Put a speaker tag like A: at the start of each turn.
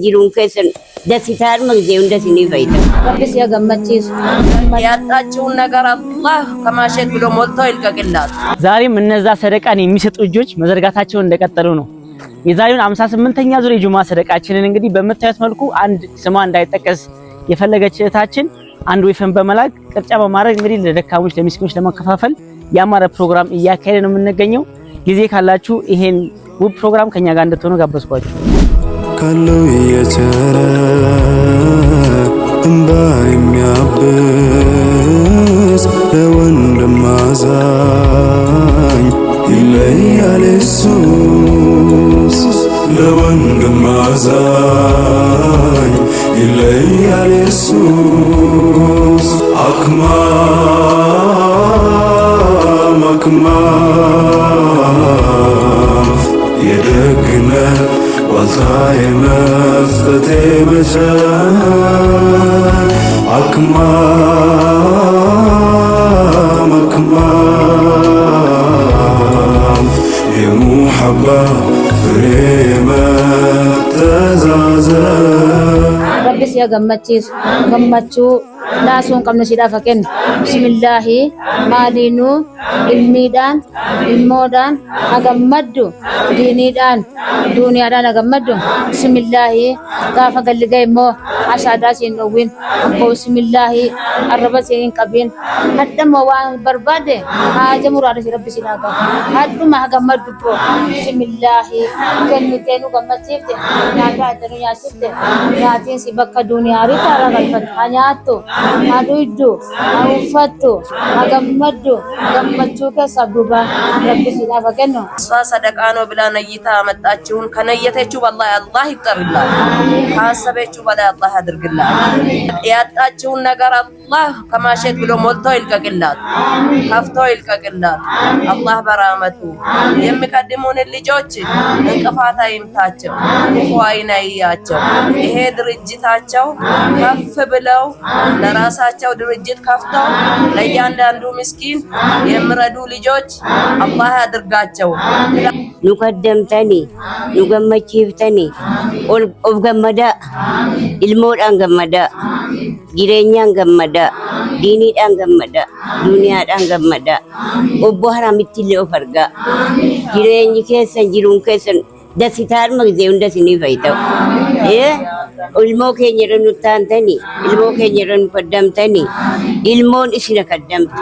A: Jiruun keessan dasitaan magzeeun dasini fayyada.
B: Rabbi siya gammachiisu.
C: ያጣችውን ነገር አላህ ከማሸት ብሎ ሞልቶ ይልቀቅላት።
D: ዛሬም እነዛ ሰደቃን የሚሰጡ እጆች መዘርጋታቸውን እንደቀጠሉ ነው። የዛሬውን 58ኛ ዙር የጁማ ሰደቃችንን እንግዲህ በመታየት መልኩ አንድ ስሟ እንዳይጠቀስ የፈለገች እህታችን አንድ ወይፈን በመላክ ቅርጫ በማድረግ እንግዲህ ለደካሞች ለሚስኪኖች ለማከፋፈል ያማረ ፕሮግራም እያካሄደ ነው የምንገኘው። ጊዜ ካላችሁ ይሄን ውብ ፕሮግራም ከኛ ጋር እንድትሆኑ ጋበዝኳችሁ።
E: ካለው የቸረ እንባ የሚያብስ ለወንድም አዛኝ ይለያል ኢየሱስ ለወንድም አዛኝ ይለያል ኢየሱስ አክማም የደግነት ዋልታዬ መፍትሄ መቻል አክማም የሙሐባ ፍሬ መተዛዘን
B: ረቢ ሲያ gammachiisu gammachuu naasuun qabnu siidhaaf kennu bismillaahi maaliinu ilmiidhaan ilmoodhaan hagammaddu diiniidhaan duuniyaadhaan hagammaddu bismillaahi gaafa galliga immoo ashaadaa siin dhowwin abbo bismillaahi arraba siin qabin haddama waan barbaade haaja muraada si rabbi siin haga hadduma hagammaddu boo bismillaahi kenniteenu gammachiifte nyaataa addanu nyaasifte nyaatiin si bakka duuniyaa bitaara galfatu hanyaattu haduiddu haufattu hagammaddu gammachuu keessa duuba rabbi siidhaaf kennu
C: እሷ ሰደቃ ነው ብላ ነይታ መጣችውን ከነየተችው والله አላህ ይቀርላት ካሰበችው በላይ አላህ ያድርግላት። ያጣችውን ነገር አላህ ከማሸት ብሎ ሞልቶ ይልቀቅላት፣ ከፍቶ ይልቀቅላት። አላህ በራመቱ የሚቀድሙን ልጆች እንቅፋት አይምታቸው፣ ክፉ አይናያቸው። ይሄ ድርጅታቸው ከፍ ብለው ለራሳቸው ድርጅት ከፍተው ለእያንዳንዱ ምስኪን የሚረዱ ልጆች አላህ ያድርጋቸው።
A: ኑቀደምተኒ ኑገመቺፍተኒ ኦፍ ገመዳ ilmoodhaan gammada jireenyaan gammada diiniidhaan gammada duuniyaadhaan gammada obbo haramitti illee of argaa jireenyi keessan jiruun keessan dasitaan magzeeun dasinii fayyada'u ilmoo keenya irra nu taantanii ilmoo keenya irra nu kaddamtanii ilmoon isina kaddamtu.